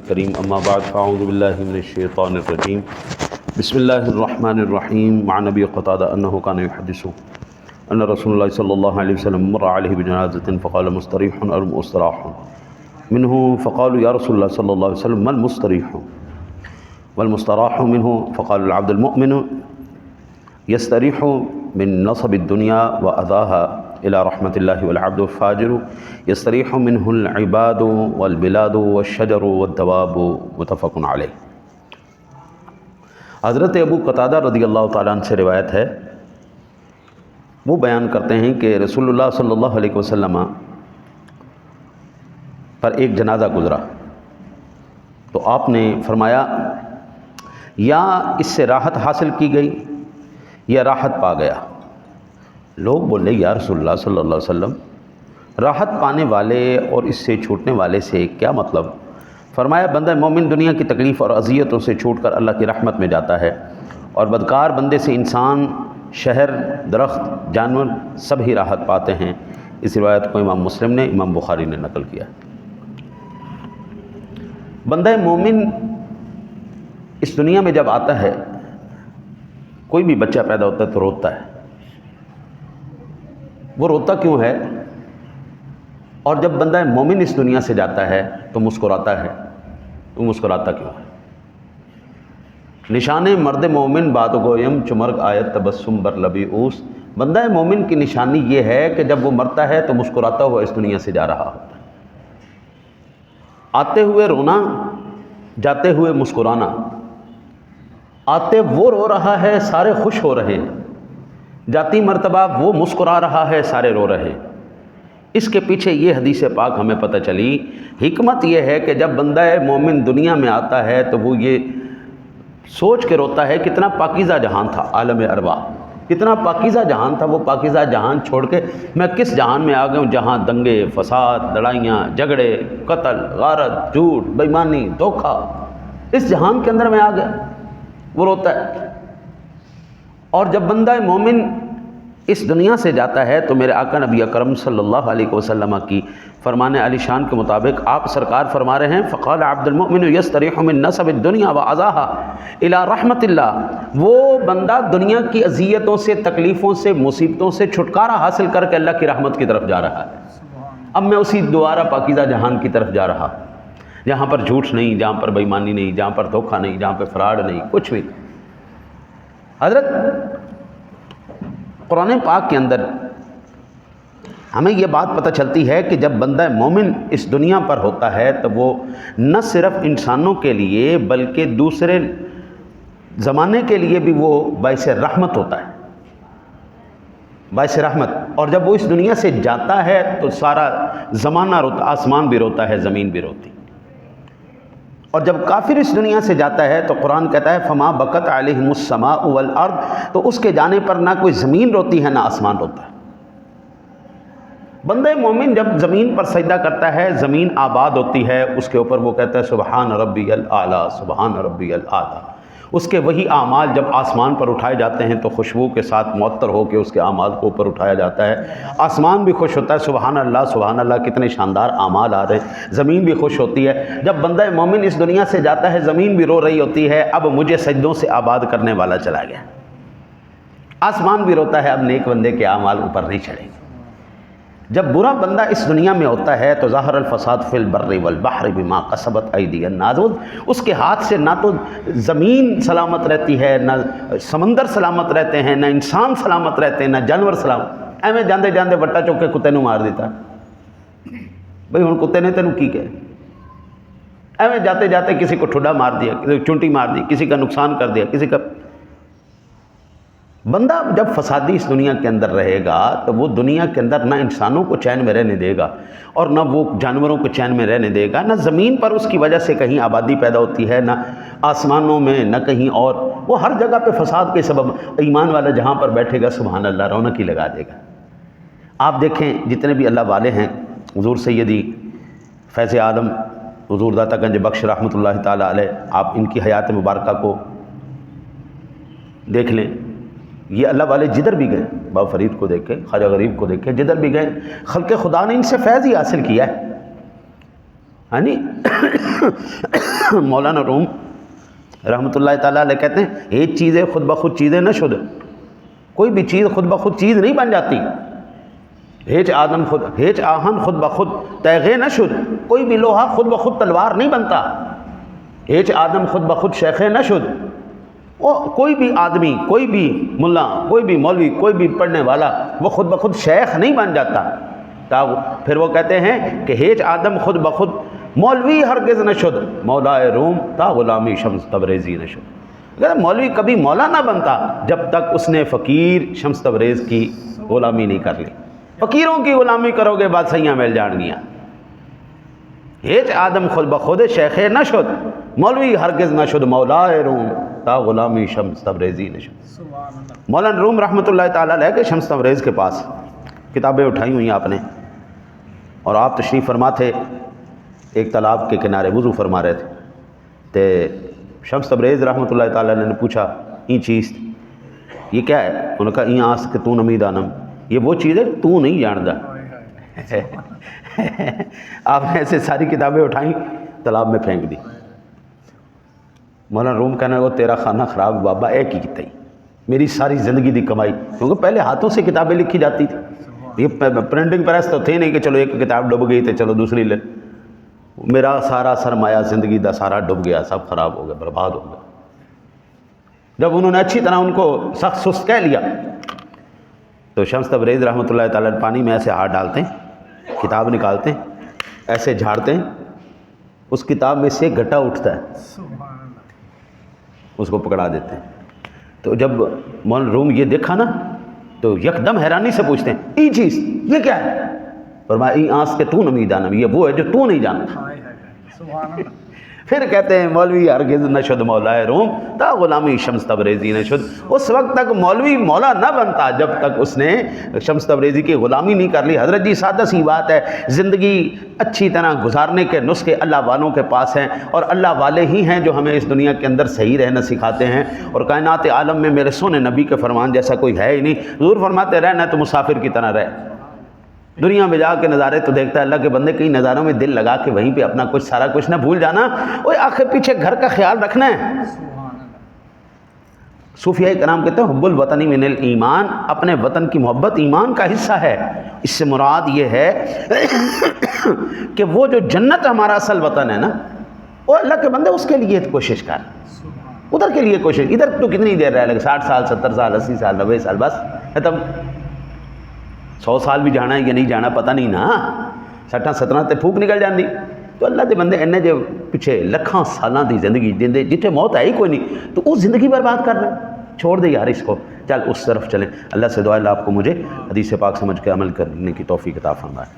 الكريم اما بعد فاعوذ باللہ من الشیطان الرجیم بسم اللہ الرحمن الرحیم عن ابی قتادہ انہ کان یحدث ان رسول اللہ صلی اللہ علیہ وسلم مر علیہ بجنازۃ فقال مستریح او مستراح منہ فقالوا یا رسول اللہ صلی اللہ علیہ وسلم ما المستریح والمستراح منہ فقال العبد المؤمن یستریح من نصب الدنیا وأذاها إلى رحمة الله والعبد الفاجر يستريح منه العباد والبلاد والشجر والدواب متفق علیہ۔ حضرت ابو قتادہ رضی اللہ تعالیٰ عنہ سے روایت ہے، وہ بیان کرتے ہیں کہ رسول اللہ صلی اللہ علیہ وسلم پر ایک جنازہ گزرا تو آپ نے فرمایا یا اس سے راحت حاصل کی گئی یا راحت پا گیا۔ لوگ بولے یا رسول اللہ صلی اللہ علیہ وسلم راحت پانے والے اور اس سے چھوٹنے والے سے کیا مطلب؟ فرمایا بندہ مومن دنیا کی تکلیف اور اذیتوں سے چھوٹ کر اللہ کی رحمت میں جاتا ہے، اور بدکار بندے سے انسان، شہر، درخت، جانور سب ہی راحت پاتے ہیں۔ اس روایت کو امام مسلم نے، امام بخاری نے نقل کیا۔ بندہ مومن اس دنیا میں جب آتا ہے، کوئی بھی بچہ پیدا ہوتا ہے تو روتا ہے۔ وہ روتا کیوں ہے؟ اور جب بندہ مومن اس دنیا سے جاتا ہے تو مسکراتا ہے، تو مسکراتا کیوں ہے؟ نشان مرد مومن بات گویم چمرگ آیت تبسم بر لبی اوس۔ بندہ مومن کی نشانی یہ ہے کہ جب وہ مرتا ہے تو مسکراتا ہوا اس دنیا سے جا رہا ہوتا ہے۔ آتے ہوئے رونا، جاتے ہوئے مسکرانا۔ آتے وہ رو رہا ہے، سارے خوش ہو رہے ہیں، جاتی مرتبہ وہ مسکرا رہا ہے، سارے رو رہے۔ اس کے پیچھے یہ حدیث پاک ہمیں پتہ چلی۔ حکمت یہ ہے کہ جب بندہ مومن دنیا میں آتا ہے تو وہ یہ سوچ کے روتا ہے کتنا پاکیزہ جہان تھا عالم ارواح، کتنا پاکیزہ جہان تھا۔ وہ پاکیزہ جہان چھوڑ کے میں کس جہان میں آ گیا ہوں جہاں دنگے، فساد، لڑائیاں، جھگڑے، قتل، غارت، جھوٹ، بے ایمانی، دھوکہ، اس جہان کے اندر میں آ گیا۔ وہ روتا ہے۔ اور جب بندہ مومن اس دنیا سے جاتا ہے تو میرے آقا نبی اکرم صلی اللہ علیہ وسلم کی فرمان علی شان کے مطابق آپ سرکار فرما رہے ہیں فقال عبد المؤمن یستریح من نصب الدنیا وعذاها الى رحمت اللہ۔ وہ بندہ دنیا کی اذیتوں سے، تکلیفوں سے، مصیبتوں سے چھٹکارا حاصل کر کے اللہ کی رحمت کی طرف جا رہا ہے۔ اب میں اسی دوبارہ پاکیزہ جہان کی طرف جا رہا، جہاں پر جھوٹ نہیں، جہاں پر بے ایمانی نہیں، جہاں پر دھوکہ نہیں، جہاں پر فراڈ نہیں، کچھ بھی۔ حضرت قرآن پاک کے اندر ہمیں یہ بات پتہ چلتی ہے کہ جب بندہ مومن اس دنیا پر ہوتا ہے تو وہ نہ صرف انسانوں کے لیے بلکہ دوسرے زمانے کے لیے بھی وہ باعث رحمت ہوتا ہے، باعث رحمت۔ اور جب وہ اس دنیا سے جاتا ہے تو سارا زمانہ روتا، آسمان بھی روتا ہے، زمین بھی روتی۔ اور جب کافر اس دنیا سے جاتا ہے تو قرآن کہتا ہے فما بکت علیہم السماء والارض، تو اس کے جانے پر نہ کوئی زمین روتی ہے نہ آسمان روتا ہے۔ بندہ مومن جب زمین پر سجدہ کرتا ہے، زمین آباد ہوتی ہے، اس کے اوپر وہ کہتا ہے سبحان ربی الاعلیٰ، سبحان ربی الاعلیٰ۔ اس کے وہی اعمال جب آسمان پر اٹھائے جاتے ہیں تو خوشبو کے ساتھ معطر ہو کے اس کے اعمال کو اوپر اٹھایا جاتا ہے۔ آسمان بھی خوش ہوتا ہے، سبحان اللہ کتنے شاندار اعمال آ رہے ہیں۔ زمین بھی خوش ہوتی ہے۔ جب بندہ مومن اس دنیا سے جاتا ہے زمین بھی رو رہی ہوتی ہے، اب مجھے سجدوں سے آباد کرنے والا چلا گیا۔ آسمان بھی روتا ہے، اب نیک بندے کے اعمال اوپر نہیں چڑھیں گے۔ جب برا بندہ اس دنیا میں ہوتا ہے تو ظاہر الفساد فی البر والبحر بما کسبت ایدی الناس، اس کے ہاتھ سے نہ تو زمین سلامت رہتی ہے، نہ سمندر سلامت رہتے ہیں، نہ انسان سلامت رہتے ہیں، نہ جانور سلامت۔ ایویں جاندے جاندے وٹا چک کے کتے نو مار دیتا بھئی ہن کتے نے تینوں کی کہ ایویں جاتے جاتے کسی کو ٹھڈا مار دیا، کسی کو چونٹی مار دی، کسی کا نقصان کر دیا، کسی کا۔ بندہ جب فسادی اس دنیا کے اندر رہے گا تو وہ دنیا کے اندر نہ انسانوں کو چین میں رہنے دے گا اور نہ وہ جانوروں کو چین میں رہنے دے گا، نہ زمین پر اس کی وجہ سے کہیں آبادی پیدا ہوتی ہے، نہ آسمانوں میں، نہ کہیں اور۔ وہ ہر جگہ پہ فساد کے سبب ایمان والا جہاں پر بیٹھے گا سبحان اللہ رونق ہی لگا دے گا۔ آپ دیکھیں جتنے بھی اللہ والے ہیں، حضور سیدی فیض عالم حضور داتا گنج بخش رحمۃ اللہ تعالیٰ علیہ، آپ ان کی حیات مبارکہ کو دیکھ لیں۔ یہ اللہ والے جدھر بھی گئے، بابا فرید کو دیکھیں، خواجہ غریب کو دیکھیں، جدھر بھی گئے خلق خدا نے ان سے فیض ہی حاصل کیا ہے۔ ہاں جی مولانا روم رحمۃ اللہ تعالیٰ علیہ کہتے ہیں ایک چیزیں خود بخود چیزیں نہ شد، کوئی بھی چیز خود بخود چیز نہیں بن جاتی. ہیچ آہن خود بخود تیغے نہ شد، کوئی بھی لوہا خود بخود تلوار نہیں بنتا. ہیچ آدم خود بخود شیخ نہ شد، کوئی بھی آدمی، کوئی بھی ملا، کوئی بھی مولوی، کوئی بھی پڑھنے والا وہ خود بخود شیخ نہیں بن جاتا. پھر وہ کہتے ہیں کہ ہیچ آدم خود بخود مولوی ہرگز نہ شد، مولائے روم تا غلامی شمس تبریزی نہ شد. اگر مولوی کبھی مولا نہ بنتا جب تک اس نے فقیر شمس تبریز کی غلامی نہیں کر لی. فقیروں کی غلامی کرو گے بادشاہیاں مل جان گیاں. ہیچ آدم خود بخود شیخ نہ شد، مولوی ہرگز نہ شد، مولائے روم تا غلامی شمس تبریزی نہ شد. مولانا روم رحمۃ اللہ تعالیٰ علیہ کے شمس تبریز کے پاس کتابیں اٹھائی ہوئی ہیں آپ نے، اور آپ تشریف فرما تھے ایک تالاب کے کنارے وضو فرما رہے تھے. تے شمس تبریز رحمۃ اللہ تعالیٰ علیہ نے پوچھا این چیز یہ کیا ہے؟ انہوں نے کہا این آس کہ تو نمی دانم، یہ وہ چیز ہے تو نہیں جاندا. آپ نے ایسے ساری کتابیں اٹھائیں تالاب میں پھینک دی. مولانا روم کہنا وہ تیرا خانہ خراب بابا اے کی کتائی، میری ساری زندگی دی کمائی، کیونکہ پہلے ہاتھوں سے کتابیں لکھی جاتی تھی. یہ پرنٹنگ پریس تو تھے نہیں کہ چلو ایک کتاب ڈوب گئی تو چلو دوسری لے. میرا سارا سرمایہ زندگی دا سارا ڈوب گیا، سب خراب ہو گیا، برباد ہو گیا. جب انہوں نے اچھی طرح ان کو سخت سست کہہ لیا تو شمس تبریز رحمۃ اللہ تعالیٰ پانی میں ایسے ہاتھ ڈالتے ہیں، کتاب نکالتے ہیں، ایسے جھاڑتے ہیں، اس کتاب میں سے گٹا اٹھتا ہے، اس کو پکڑا دیتے ہیں. تو جب مولانا روم یہ دیکھا نا تو یکدم حیرانی سے پوچھتے ہیں یہ چیز یہ کیا ہے؟ فرمایا ای آنس کے تو نمی دانم، یہ وہ ہے جو تو نہیں جانتا. پھر کہتے ہیں مولوی ہرگز نہ شد مولائے روم تا غلامی شمس تبریزی نہ شد. اس وقت تک مولوی مولا نہ بنتا جب تک اس نے شمس تبریزی کی غلامی نہیں کر لی. حضرت جی سادہ سی بات ہے، زندگی اچھی طرح گزارنے کے نسخے اللہ والوں کے پاس ہیں، اور اللہ والے ہی ہیں جو ہمیں اس دنیا کے اندر صحیح رہنا سکھاتے ہیں. اور کائنات عالم میں میرے سونے نبی کے فرمان جیسا کوئی ہے ہی نہیں. حضور فرماتے رہنا تو مسافر کی طرح رہ، دنیا میں جا کے نظارے تو دیکھتا ہے اللہ کے بندے، کئی نظاروں میں دل لگا کے وہیں پہ اپنا کچھ سارا کچھ نہ بھول جانا. اوے آخر پیچھے گھر کا خیال رکھنا ہے. صوفیاء کرام کہتے ہیں حب الوطنی من الایمان، اپنے وطن کی محبت ایمان کا حصہ ہے. اس سے مراد یہ ہے کہ وہ جو جنت ہمارا اصل وطن ہے نا، وہ اللہ کے بندے اس کے لیے کوشش کر، ادھر کے لیے کوشش. ادھر تو کتنی دیر رہ لگے، 60 سال 70 سال 80 سال 90 سال، بس ختم. 100 سال بھی جانا ہے یا نہیں جانا پتہ نہیں نا، 60 17 تے پھوک نکل جاندی. تو اللہ دے بندے انہیں جو پیچھے لکھاں سالاں دی زندگی دیندے جتنے موت ہے ہی کوئی نہیں، تو وہ زندگی برباد کر رہے. چھوڑ دے یار اس کو، چل اس طرف چلیں. اللہ سے دعا اللہ آپ کو مجھے حدیث پاک سمجھ کے عمل کرنے کی توفیق عطا فرمائے.